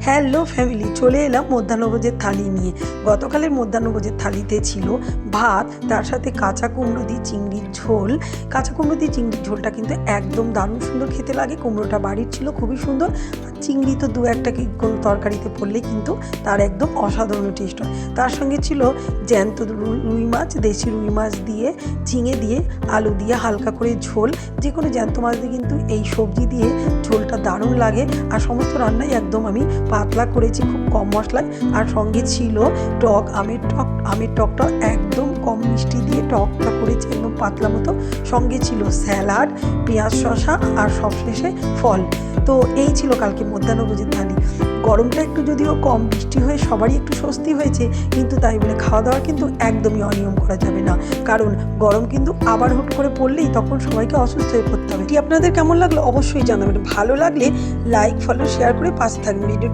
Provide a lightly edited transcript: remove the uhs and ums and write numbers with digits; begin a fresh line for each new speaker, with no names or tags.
Hello family, চলে এলাম মধ্যাহ্নভোজের থালি নিয়ে। গতকালের মধ্যাহ্নভোজের থালিতে ছিল ভাত, তার সাথে কাঁচা কুমড়ো দিয়ে চিংড়ির ঝোল। কাঁচা কুমড়ো দিয়ে চিংড়ির ঝোলটা কিন্তু একদম দারুণ সুন্দর খেতে লাগে। কুমড়োটা বাড়ির ছিল, খুবই সুন্দর। আর চিংড়ি তো দু একটা কি কোনো তরকারিতে পড়লে কিন্তু তার একদম অসাধারণ টেস্ট হয়। তার সঙ্গে ছিল জ্যান্ত রুই মাছ, দেশি রুই মাছ দিয়ে ঝিঙে দিয়ে আলু দিয়ে হালকা করে ঝোল। যে কোনো জ্যান্ত মাছ দিয়ে কিন্তু এই সবজি দিয়ে ঝোলটা দারুণ লাগে। আর সমস্ত রান্নাই একদম আমি পাতলা করেছি, খুব কম মশলায়। আর সঙ্গে ছিল টক আমের টকটা একদম কম মিষ্টি দিয়ে টকটা করেছি একদম পাতলা মতো। সঙ্গে ছিল স্যালাড, পেঁয়াজ শসা আর সবশেষে ফল। তো এই ছিল কালকে মধ্যাহ্নভোজের থালি। গরমটা একটু যদিও কম, বৃষ্টি হয়ে সবারই একটু স্বস্তি হয়েছে, কিন্তু তাই বলে খাওয়া দাওয়া কিন্তু একদমই অনিয়ম করা যাবে না, কারণ গরম কিন্তু আবার হুট করে পড়লেই তখন সবাইকে অসুস্থ হয়ে পড়তে হবে। এটি আপনাদের কেমন লাগলো অবশ্যই জানাবেন। ভালো লাগলে লাইক, ফলো, শেয়ার করে পাশে থাকবেন। ভিডিও